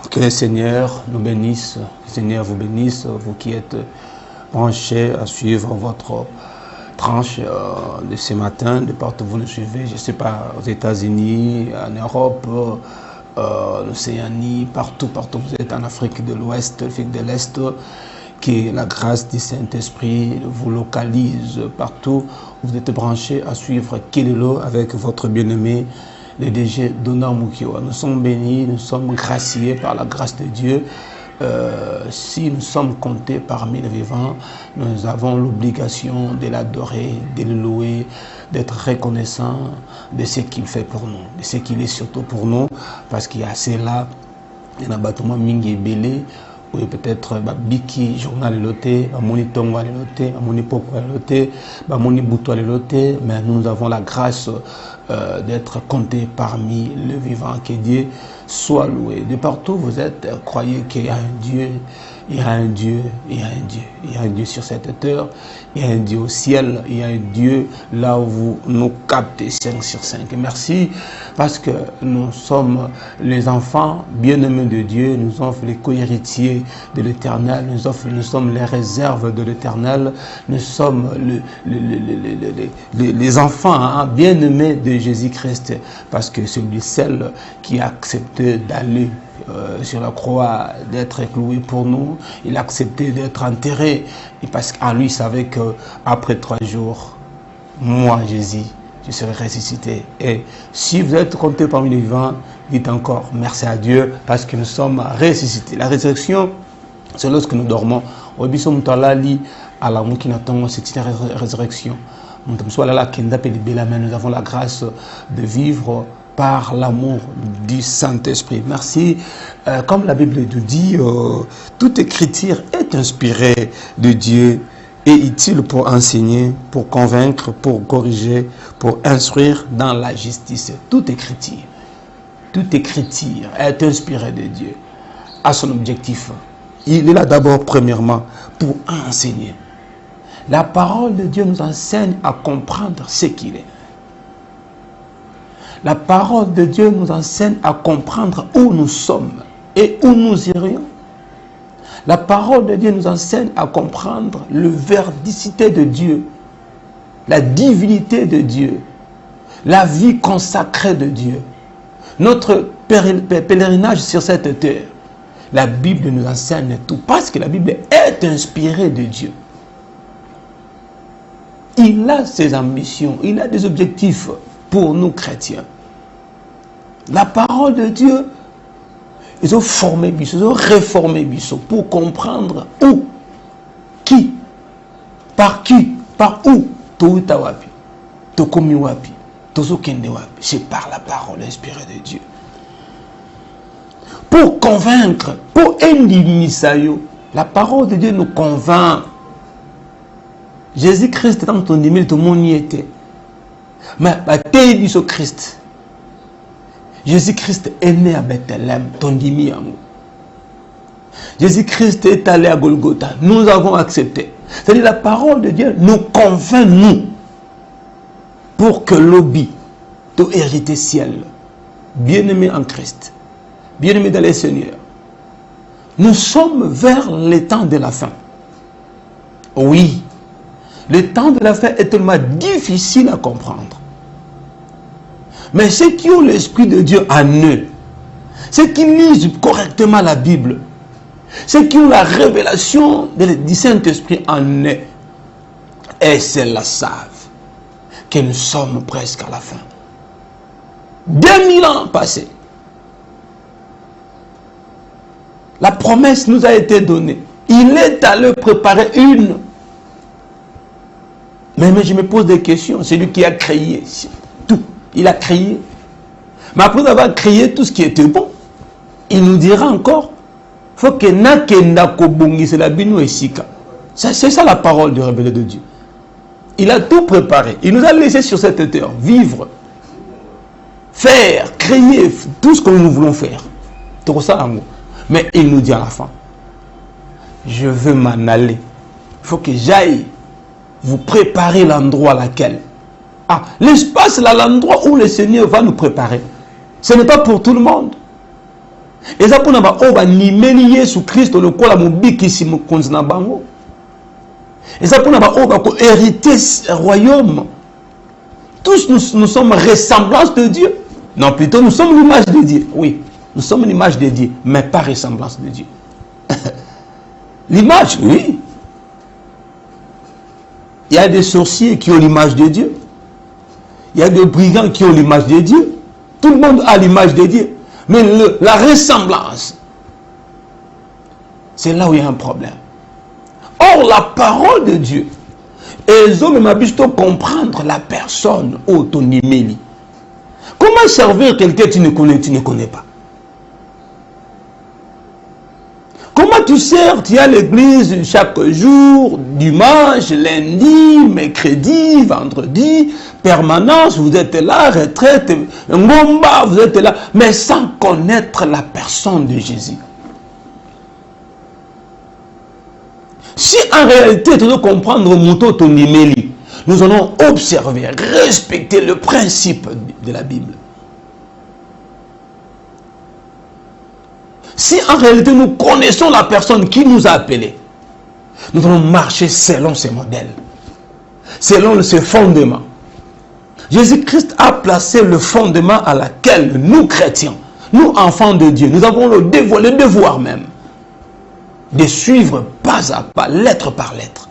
Que le Seigneur nous bénisse, que le Seigneur vous bénisse, vous qui êtes branchés à suivre votre tranche de ce matin, de partout où vous nous suivez, je ne sais pas, aux États-Unis, en Europe, l'Océanie, partout vous êtes en Afrique de l'Ouest, Afrique de l'Est, que la grâce du Saint-Esprit vous localise partout où vous êtes branchés à suivre Kelelo avec votre bien-aimé, le DG Donald Mukiwa. Nous sommes bénis, nous sommes graciés par la grâce de Dieu. Si nous sommes comptés parmi les vivants, nous avons l'obligation de l'adorer, de le louer, d'être reconnaissant de ce qu'il fait pour nous, de ce qu'il est surtout pour nous, parce qu'il y a cela, il y a un bâtiment mingi belé, ou peut-être biki journal loté, moni tongo loté, moni poko loté, moni bouto loté, mais nous avons la grâce d'être comptés parmi les vivants. Que Dieu soit loué. De partout vous êtes, croyez qu'il y a un Dieu, il y a un Dieu, il y a un Dieu, il y a un Dieu sur cette terre, il y a un Dieu au ciel, il y a un Dieu là où vous nous captez 5 sur 5. Merci parce que nous sommes les enfants bien-aimés de Dieu, nous sommes les co-héritiers de l'Éternel, nous sommes les réserves de l'Éternel, nous sommes les enfants bien-aimés de Jésus-Christ, parce que celui celle qui a accepté d'aller sur la croix, d'être cloué pour nous, il a accepté d'être enterré, et parce qu'en lui il savait qu'après 3 jours, moi Jésus, je serai ressuscité. Et si vous êtes compté parmi les vivants, dites encore merci à Dieu parce que nous sommes ressuscités. La résurrection, c'est lorsque nous dormons. C'est une résurrection. Nous avons la grâce de vivre par l'amour du Saint-Esprit. Merci. Comme la Bible nous dit, toute écriture est inspirée de Dieu et utile pour enseigner, pour convaincre, pour corriger, pour instruire dans la justice. Toute écriture est inspirée de Dieu à son objectif. Il est là d'abord, premièrement, pour enseigner. La parole de Dieu nous enseigne à comprendre ce qu'il est. La parole de Dieu nous enseigne à comprendre où nous sommes et où nous irions. La parole de Dieu nous enseigne à comprendre le verdicité de Dieu, la divinité de Dieu, la vie consacrée de Dieu, notre pèlerinage sur cette terre. La Bible nous enseigne tout parce que la Bible est inspirée de Dieu. Il a ses ambitions, il a des objectifs pour nous chrétiens. La parole de Dieu, ils ont formé Bissot, ils ont réformé Bissot pour comprendre où, qui, par où, Touta Wapi, Tokomi Wapi, Tozokende Wapi. C'est par la parole inspirée de Dieu. Pour convaincre, pour éliminer ça, la parole de Dieu nous convainc. Jésus-Christ dans ton email, tout le monde y était. Mais Jésus Christ. Jésus-Christ est né à Bethléem, ton dimi amour. Jésus-Christ est allé à Golgotha. Nous avons accepté. C'est-à-dire la parole de Dieu nous convainc, nous, pour que l'obi, tout hérité ciel, bien-aimé en Christ, bien-aimé dans le Seigneur, nous sommes vers le temps de la fin. Oui, le temps de la fin est tellement difficile à comprendre. Mais ceux qui ont l'Esprit de Dieu en eux, ceux qui lisent correctement la Bible, ceux qui ont la révélation du Saint-Esprit en eux, et ceux-là savent que nous sommes presque à la fin. 2000 ans passés. La promesse nous a été donnée. Il est allé préparer une. Mais je me pose des questions. C'est lui qui a créé tout. Il a créé. Mais après avoir créé tout ce qui était bon, il nous dira encore, il faut que c'est la bino et sika. C'est ça la parole du révélé de Dieu. Il a tout préparé. Il nous a laissé sur cette terre vivre, faire, créer tout ce que nous voulons faire. Tout ça, amour. Mais il nous dit à la fin, je veux m'en aller. Il faut que j'aille vous préparer l'endroit laquelle. Ah, l'espace là, l'endroit où le Seigneur va nous préparer. Ce n'est pas pour tout le monde. Et ça pour nous nimeli Yesu Christ le quoi la mobiki mo konzina bango. Et ça pour nous hériter royaume. Tous nous sommes ressemblance de Dieu. Non, plutôt nous sommes l'image de Dieu. Oui, nous sommes l'image de Dieu, mais pas ressemblance de Dieu. L'image, oui. Il y a des sorciers qui ont l'image de Dieu. Il y a des brigands qui ont l'image de Dieu. Tout le monde a l'image de Dieu. Mais la ressemblance, c'est là où il y a un problème. Or, la parole de Dieu, ils ont même juste comprendre la personne autonomie. Comment servir quelqu'un que tu ne connais pas? Comment tu sers? Tu es à l'église chaque jour, dimanche, lundi, mercredi, vendredi, permanence, vous êtes là, retraite, ngomba, vous êtes là, mais sans connaître la personne de Jésus. Si en réalité tu dois comprendre nous allons observer, respecter le principe de la Bible. Si en réalité nous connaissons la personne qui nous a appelés, nous allons marcher selon ces modèles, selon ces fondements. Jésus-Christ a placé le fondement à laquelle nous chrétiens, nous enfants de Dieu, nous avons le devoir même de suivre pas à pas, lettre par lettre.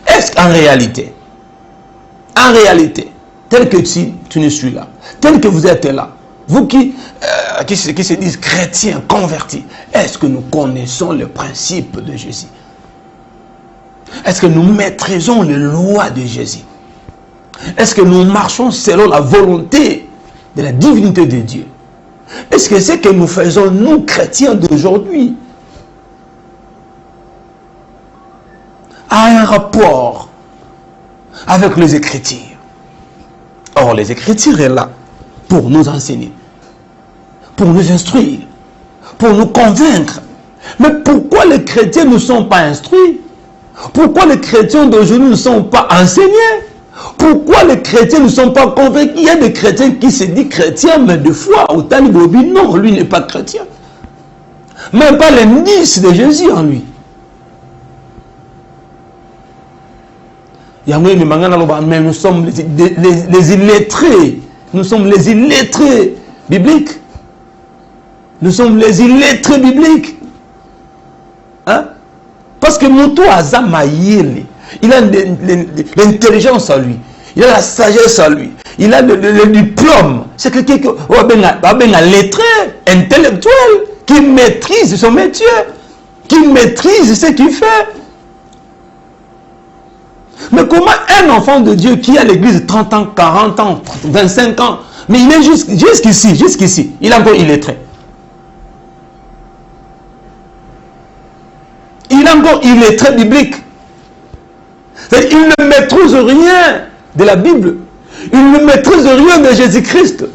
Est-ce qu'en réalité, tel que tu ne suis là, tel que vous êtes là, vous qui se disent chrétiens, convertis, est-ce que nous connaissons le principe de Jésus? Est-ce que nous maîtrisons les lois de Jésus? Est-ce que nous marchons selon la volonté de la divinité de Dieu? Est-ce que ce que nous faisons, nous chrétiens d'aujourd'hui, a un rapport avec les Écritures? Or, les Écritures sont là pour nous enseigner, pour nous instruire, pour nous convaincre. Mais pourquoi les chrétiens ne sont pas instruits? Pourquoi les chrétiens d'aujourd'hui ne sont pas enseignés? Pourquoi les chrétiens ne sont pas convaincus? Il y a des chrétiens qui se disent chrétiens, mais de foi, au Talibobi, non, lui n'est pas chrétien. Même pas l'indice de Jésus en lui. Mais nous sommes les illettrés. Nous sommes les illettrés bibliques. Nous sommes les illettrés bibliques. Hein? Parce que Moutou Azamaïli, il a l'intelligence en lui. Il a la sagesse en lui. Il a le diplôme. C'est quelqu'un qui a lettré, intellectuel, qui maîtrise son métier, qui maîtrise ce qu'il fait. Mais comment un enfant de Dieu qui est à l'église 30 ans, 40 ans, 25 ans, mais il est jusqu'ici, il est encore illettré. Il est encore illettré biblique. Il ne maîtrise rien de la Bible. Il ne maîtrise rien de Jésus-Christ.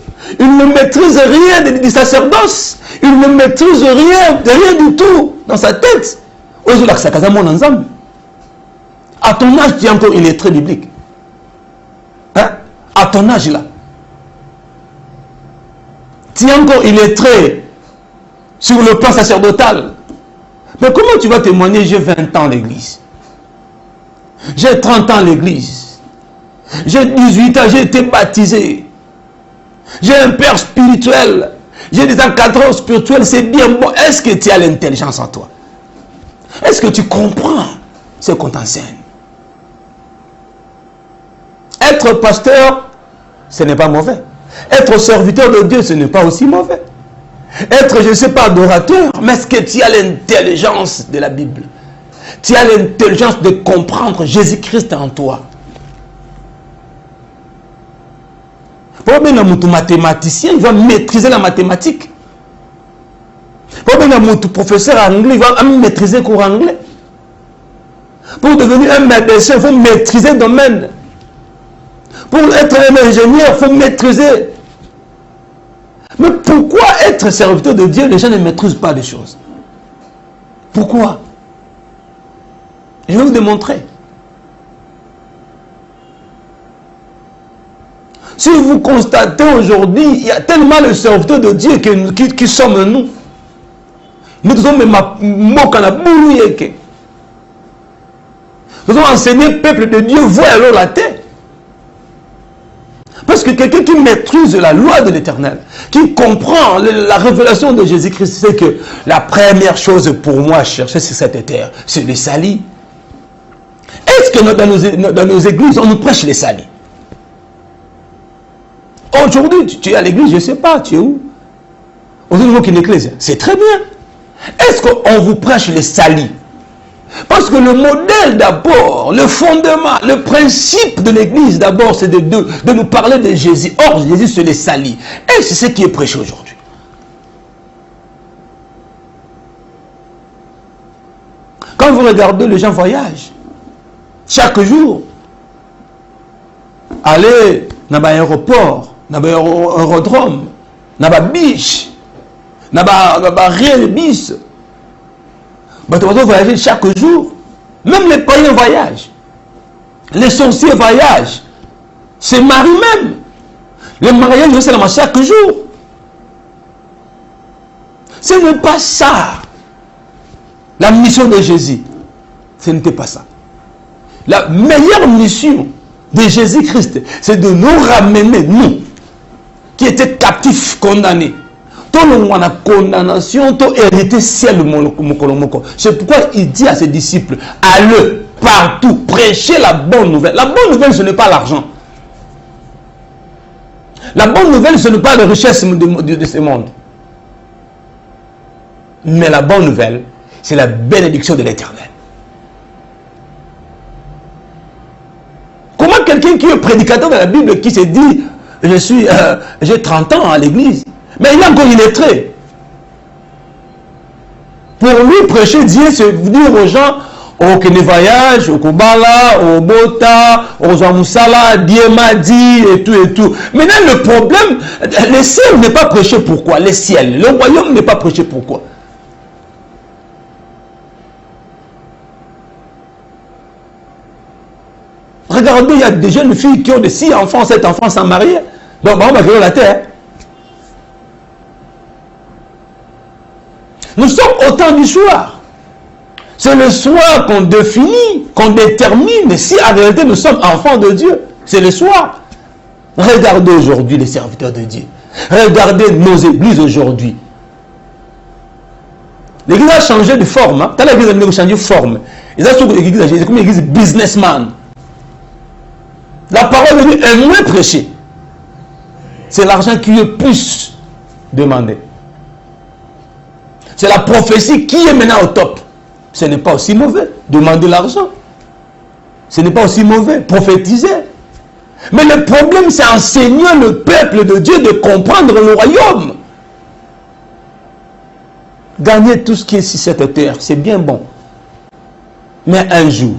Il ne maîtrise rien du sacerdoce. Il ne maîtrise rien de rien du tout dans sa tête. À ton âge, tu es encore illettré biblique. Hein? À ton âge là. Tu es encore illettré sur le plan sacerdotal. Mais comment tu vas témoigner? J'ai 20 ans à l'église. J'ai 30 ans à l'église. J'ai 18 ans, j'ai été baptisé. J'ai un père spirituel. J'ai des encadreurs spirituels, c'est bien bon. Est-ce que tu as l'intelligence en toi? Est-ce que tu comprends ce qu'on t'enseigne? Être pasteur, ce n'est pas mauvais. Être serviteur de Dieu, ce n'est pas aussi mauvais. Être, je ne sais pas, adorateur, mais est-ce que tu as l'intelligence de la Bible? Tu as l'intelligence de comprendre Jésus-Christ en toi. Pour un mathématicien, il va maîtriser la mathématique. Pour un professeur anglais, il va maîtriser le cours anglais. Pour devenir un médecin, il faut maîtriser le domaine. Pour être un ingénieur, il faut maîtriser. Mais pourquoi être serviteur de Dieu, les gens ne maîtrisent pas les choses? Pourquoi? Je vais vous démontrer. Si vous constatez aujourd'hui, il y a tellement de serviteurs de Dieu qui sommes nous. Nous avons même mokana bouluyeke. Nous avons enseigné le peuple de Dieu, voit alors la terre. Parce que quelqu'un qui maîtrise la loi de l'Éternel, qui comprend la révélation de Jésus-Christ, c'est que la première chose pour moi à chercher sur cette terre, c'est le salut. Est-ce que dans nos églises, on nous prêche les salis? Aujourd'hui, tu es à l'église, je ne sais pas, tu es où? On dit qu'une église, c'est très bien. Est-ce qu'on vous prêche les salis? Parce que le modèle d'abord, le fondement, le principe de l'église d'abord, c'est de nous parler de Jésus. Or, Jésus se les salit. Et c'est ce qui est prêché aujourd'hui. Quand vous regardez, les gens voyagent. Chaque jour. Aller dans l'aéroport, dans l'aérodrome, dans la biche, dans la réel bis. Bah, tu vas voyager chaque jour. Même les païens voyagent. Les sorciers voyagent. Se marient même. Les mariages, c'est chaque jour. Ce n'est pas ça. La mission de Jésus. Ce n'était pas ça. La meilleure mission de Jésus-Christ, c'est de nous ramener, nous, qui étaient captifs, condamnés. Tout le monde a condamnation, tout hérité ciel. C'est pourquoi il dit à ses disciples, allez partout, prêchez la bonne nouvelle. La bonne nouvelle, ce n'est pas l'argent. La bonne nouvelle, ce n'est pas la richesse de ce monde. Mais la bonne nouvelle, c'est la bénédiction de l'Éternel. Comment quelqu'un qui est prédicateur de la Bible, qui se dit, j'ai 30 ans à l'église, mais il est encore illettré. Pour lui, prêcher Dieu, c'est dire aux gens, au Kene Voyage, au Kobala, au Bota, au Zamusala, Dieu m'a dit, et tout, et tout. Maintenant, le problème, le ciel n'est pas prêché pourquoi? Le ciel, le royaume n'est pas prêché pourquoi? Regardez, il y a des jeunes filles qui ont de 6 enfants, 7 enfants sans marier. Donc, on va créer la terre. Nous sommes au temps du soir. C'est le soir qu'on définit, qu'on détermine si en réalité nous sommes enfants de Dieu. C'est le soir. Regardez aujourd'hui les serviteurs de Dieu. Regardez nos églises aujourd'hui. L'église a changé de forme. Hein? Quand l'église a changé de forme, ils ont changé l'église comme une église businessman. La parole de Dieu est moins prêchée. C'est l'argent qui est plus demandé. C'est la prophétie qui est maintenant au top. Ce n'est pas aussi mauvais. Demander l'argent. Ce n'est pas aussi mauvais. Prophétiser. Mais le problème, c'est enseigner le peuple de Dieu de comprendre le royaume. Gagner tout ce qui est sur cette terre, c'est bien bon. Mais un jour,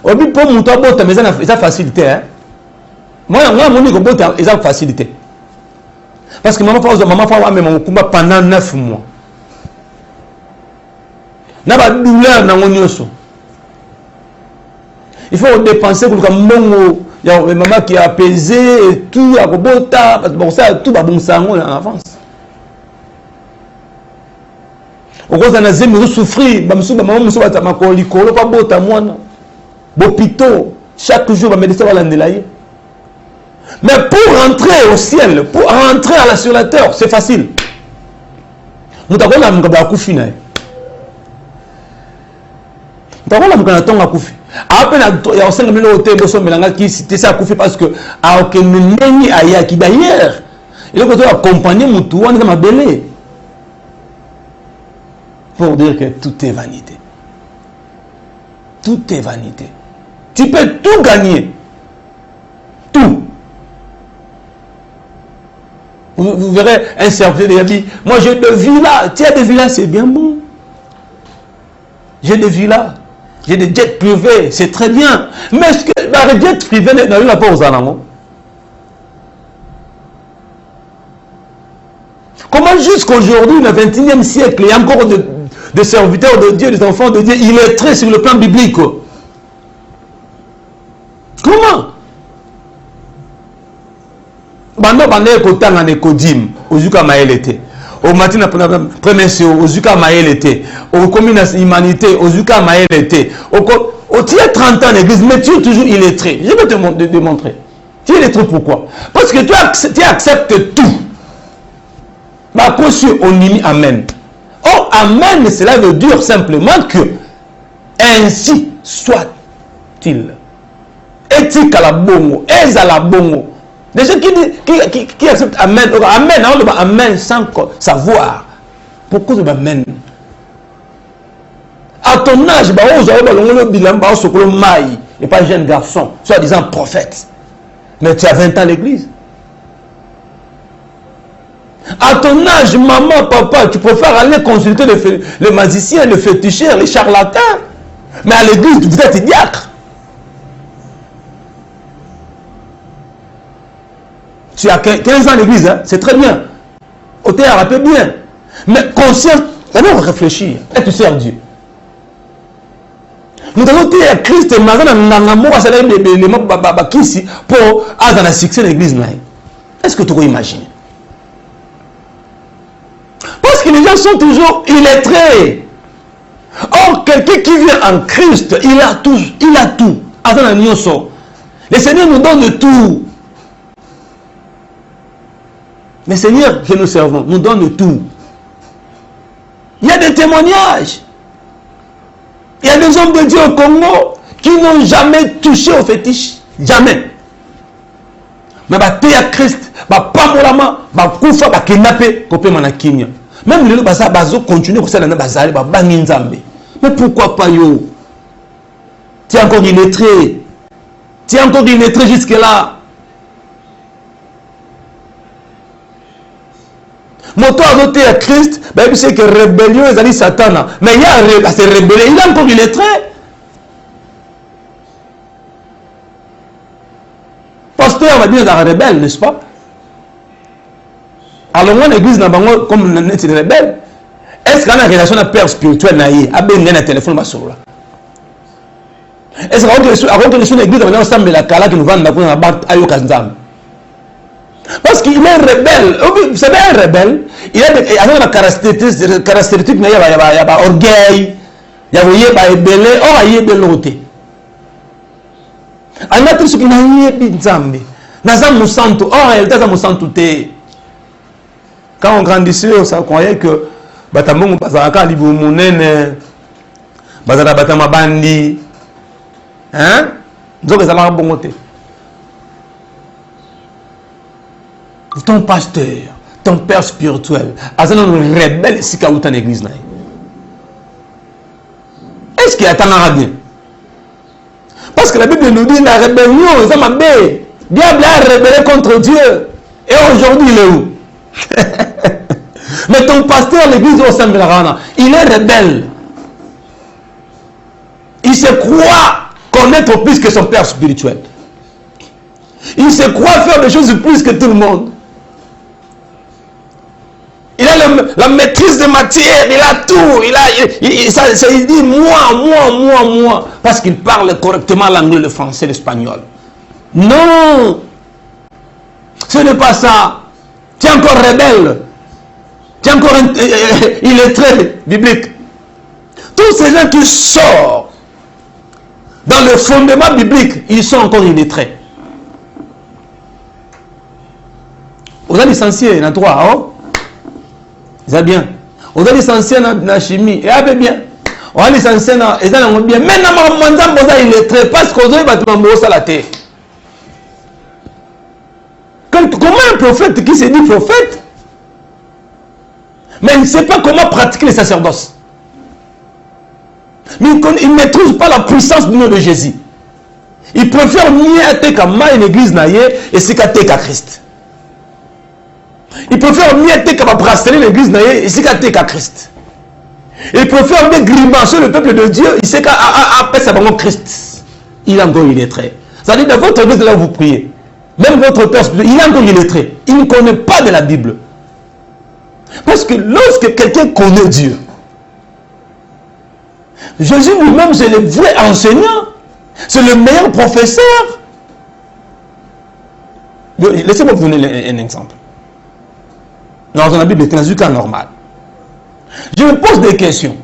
pour mon temps, ils ont facilité. Hein? Moi, ils ont facilité. Parce que maman a fait mon combat pendant 9 mois. Il y a une douleur dans mon yoso. Il faut dépenser pour que il y a une maman qui a apaisé et tout, à Robota, parce que bon, ça, tout va bon sang en avance. Au cause de nous souffrir, maman chaque jour, va médecin va l'endeler. Mais pour rentrer au ciel, pour rentrer sur la terre, c'est facile. Nous avons la mkabakoufi. Nous avons la mkabakoufi. Après, il y a 5 000 euros qui cité ça parce que d'ailleurs, il faut accompagner mon tour dans ma belée. Pour dire que tout est vanité. Tout est vanité. Tu peux tout gagner. Tout. Vous verrez un serviteur qui dit, moi j'ai des villas. Tu as des villas, c'est bien bon. J'ai des villas. J'ai des jets privés, c'est très bien. Mais est-ce que les jets privés n'ont pas aux alentours? Comment jusqu'aujourd'hui, le 21e siècle, il y a encore des serviteurs de Dieu, des enfants de Dieu, il est très sur le plan biblique? Comment? Bando bande kotanga ne kodim ozuka maelete au matin premier au Zuka Maël était au commune humanité au Zuka Maël était au tu as 30 ans d'église mais tu es toujours illettré. Je vais te démontrer. Tu es illettré pourquoi? Parce que tu acceptes tout. Ma caution on y amen. Oh amen, cela veut dire simplement que ainsi soit-il. Éthique à la bongo, aise à la bongo. Les gens qui acceptent amen, amen, amen sans savoir. Pourquoi tu m'amènes? À ton âge, et pas jeune garçon, soi-disant prophète. Mais tu as 20 ans à l'église. À ton âge, maman, papa, tu préfères aller consulter les magiciens, les féticheurs, les charlatans. Mais à l'église, vous êtes diacre. Tu as 15 ans à l'église, hein? C'est très bien. Au théâtre, un peu bien. Mais conscience, d'abord réfléchir. Et tu sers Dieu. Nous avons été à Christ et maintenant, nous avons pour avoir un succès de l'église. Est-ce que tu peux imaginer? Parce que les gens sont toujours illettrés. Or, quelqu'un qui vient en Christ, il a tout. Il a tout. Le Seigneur nous donne tout. Mais Seigneur, que nous servons, nous donne tout. Il y a des témoignages. Il y a des hommes de Dieu au Congo qui n'ont jamais touché au fétiche. Jamais. Mais tu es à Christ, pas pour la main, tu es kidnappé, même les gens continuent à faire des mais pourquoi pas yo? Tu es encore illettré. Tu es encore illettré jusque-là. Moto a voté à Christ, ben c'est que rébellion est allé Satan. Mais il y a ces rébellions, il est encore illettré. Pasteur va dire dans la rebelle, n'est-ce pas? Alors moi l'église n'a pas comme une rebelle. Est-ce qu'il y a une relation de père spirituel naïe? A bien un téléphone basolo. Est-ce qu'il y a une église dans ensemble la kala qui nous vend dans la banque ayokazam? Parce qu'il est rebelle. Vous savez, un rebelle, il a des caractéristiques, il y a orgueil, il y a ébélé, or il y a ébélé. Il y a tout ce qui n'a pas été nzambe. Naza musantu, or il y a musantu te. Quand on grandissait, on croyait que Batamon Bazaraka Libu Mounene, Bazara Batama Bandi, hein? Donc ça va bon côté. Ton pasteur, ton père spirituel, a un rebelle si tu as une église. Est-ce qu'il y a un bien? Parce que la Bible nous dit la rébellion, c'est ma bête. Diable a rébellé contre Dieu. Et aujourd'hui, il est où? Mais ton pasteur, l'église au sein de la Rana, il est rebelle. Il se croit connaître plus que son père spirituel. Il se croit faire des choses plus que tout le monde. Il a la maîtrise de matière, il a tout. Il dit moi. Parce qu'il parle correctement l'anglais, le français, l'espagnol. Non. Ce n'est pas ça. Tu es encore rebelle. Tu es encore illettré biblique. Tous ces gens qui sortent dans le fondement biblique, ils sont encore illettrés. Vous êtes licencié dans droit, hein? C'est bien. On a licencié dans la chimie. Et après bien. On a licencié dans la bien. Maintenant, il est très parce qu'on a la terre. Comment un prophète qui se dit prophète, mais il ne sait pas comment pratiquer le sacerdoce. Mais il ne maîtrise pas la puissance du nom de Jésus. Il préfère mieux être comme une église et c'est qu'à Christ. Il préfère mieux être capable de brasser l'église et c'est qu'à Christ. Il préfère mieux grimacer le peuple de Dieu, il sait qu'après ça va Christ. Il est encore illettré. C'est-à-dire dans votre église là où vous priez, même votre père, il est encore illettré. Il ne connaît pas de la Bible. Parce que lorsque quelqu'un connaît Dieu, Jésus lui-même c'est le vrai enseignant, c'est le meilleur professeur. Laissez-moi vous donner un exemple. Dans la Bible, c'est un cas normal. Je me pose des questions.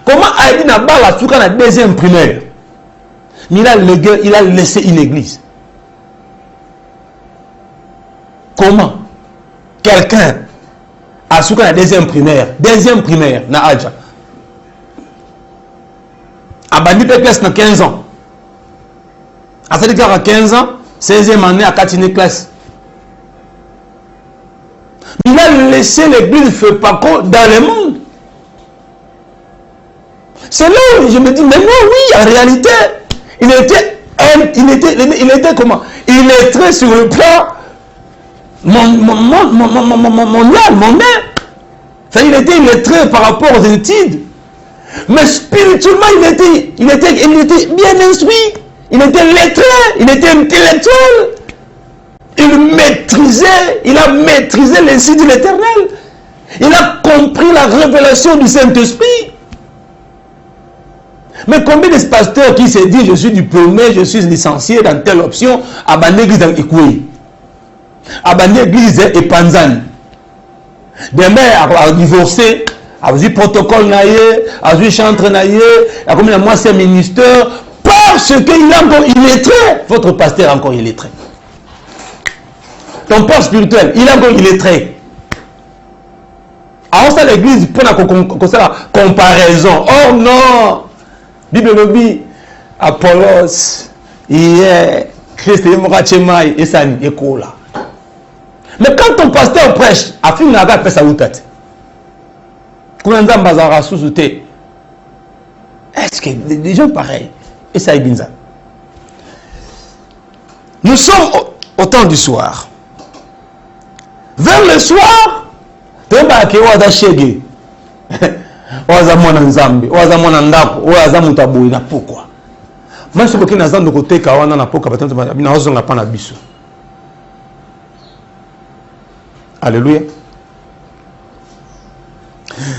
Comment Aïdi Nabal a fait la deuxième primaire? Il a laissé une église. Comment quelqu'un a fait la deuxième primaire na Adja a bandi classe na 15 ans. À cette à 15 ans, 16e année à 4e classe. Il a laissé l'église fait pas compte dans le monde. C'est là où je me dis, mais non, oui, en réalité, il était comment? Il était sur le plan mondial. Il était illettré par rapport aux études. Mais spirituellement, il était bien instruit. Il était lettré, il était intellectuel. Il a maîtrisé les signes de l'Éternel. Il a compris la révélation du Saint-Esprit. Mais combien de pasteurs qui se disent, je suis diplômé, je suis licencié dans telle option, à une église dans Ikoué, à une église et Panzan. Demain, à divorcer, à un protocole, à un chantre, à combien de mois c'est ministère, parce qu'il est encore illettré. Votre pasteur est encore illettré. Ton père spirituel, il est encore illettré. Alors ça l'église pour la comparaison. Oh non! Bible me dit Apollos, hier, Christ est mort et ça n'est là. Mais quand ton pasteur prêche, à fin de la paix, ça vous tête. Est-ce que des gens pareils? Et ça est bien. Nous sommes au temps du soir. Vers le soir, tu vas voir Shege. Pourquoi? Moi, je suis de côté alléluia.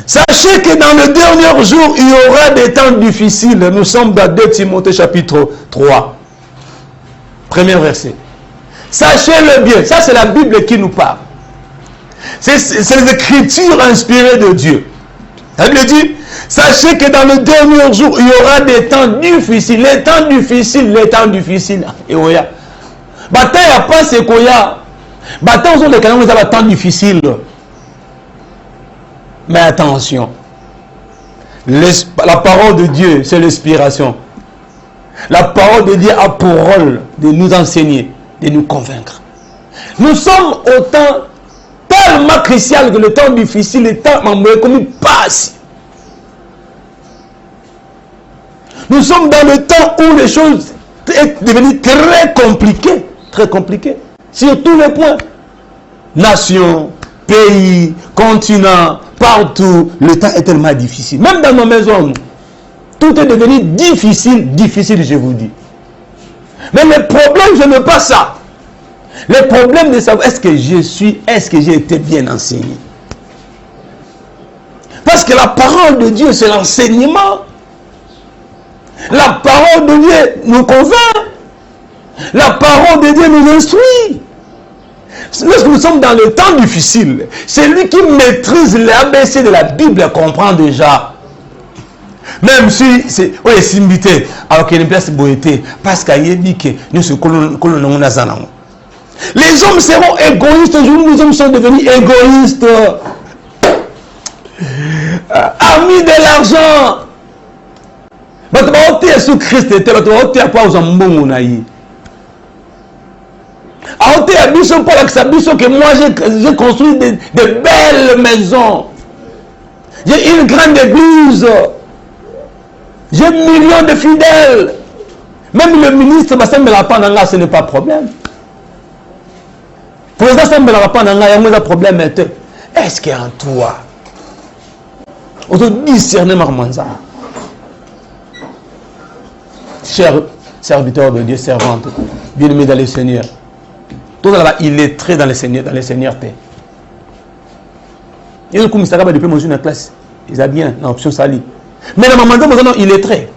Sachez que dans le dernier jour, il y aura des temps difficiles. Nous sommes dans 2 Timothée chapitre 3. Premier verset. Sachez-le bien. Ça, c'est la Bible qui nous parle. C'est les Écritures inspirées de Dieu. La Bible dit, sachez que dans le dernier jour, il y aura des temps difficiles. Les temps difficiles, les temps difficiles. Et oya. Bataille à pas c'est koya. Bataille aux autres canons, des temps difficiles. Mais attention. La parole de Dieu, c'est l'inspiration. La parole de Dieu a pour rôle de nous enseigner, de nous convaincre. Nous sommes au temps tellement crucial que le temps difficile, le temps comme il passe. Nous sommes dans le temps où les choses sont devenues très compliquées, sur tous les points. Nation, pays, continent, partout, le temps est tellement difficile. Même dans nos maisons, tout est devenu difficile, je vous dis. Mais le problème, ce n'est pas ça. Le problème de savoir est-ce que j'ai été bien enseigné. Parce que la parole de Dieu, c'est l'enseignement. La parole de Dieu nous convainc. La parole de Dieu nous instruit. Lorsque nous sommes dans le temps difficile, celui qui maîtrise l'ABC de la Bible comprend déjà. Même si c'est invité, alors qu'il y a une place de beauté, parce qu'il y a dit que nous sommes colons. Les hommes seront égoïstes. Aujourd'hui, les hommes sont devenus égoïstes. Amis de l'argent. Mais tu vas ôter sous Christ, tu vas ôter à quoi aux hommes. ôter à Bishop pour la que moi j'ai construit de belles maisons. J'ai une grande église. J'ai millions de fidèles. Même le ministre Bassan ce n'est pas problème. Pour les Bassan il y a un problème. Est-ce qu'en toi, on doit discerner Marmanza? Cher serviteur de Dieu, servante, bien-aimé dans le Seigneur. Tout là-bas, il est très dans le Seigneur, Il est comme ça, depuis mon une classe. Il a bien, dans l'option sali. Mais dans ma maman, il est très.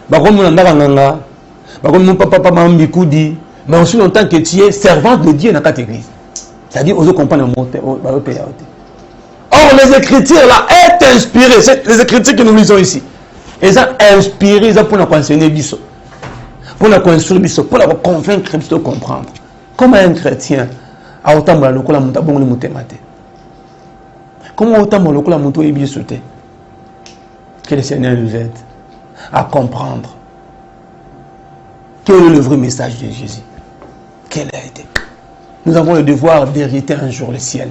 Mais aussi longtemps que tu es servante de Dieu dans ta église. C'est-à-dire, on comprend le mot. Or, les écritures là est inspirées. Les écritures que nous lisons ici. Elles sont inspirées pour nous enseigner biso. Pour nous construire biso. Pour nous convaincre biso de comprendre. Comment un chrétien a autant de locola monta bon le mutemate. Comment autant de locola monto et biso sauter. Que le Seigneur nous aide à comprendre quel est le vrai message de Jésus. Quel a été. Nous avons le devoir d'hériter un jour le ciel.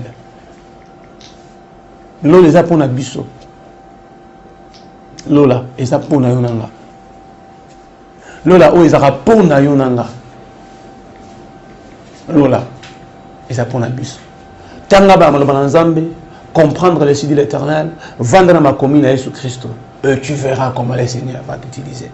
L'eau les a pour notre biso. L'eau là, ils a pour na yonanga. L'eau là, où ils a pour na yonanga. L'eau là, ils a pour notre biso. Tanga ba malobana nzambe, comprendre les idées de l'Éternel, vendre ma commune à Jésus Christ. Tu verras comment le Seigneur va t'utiliser.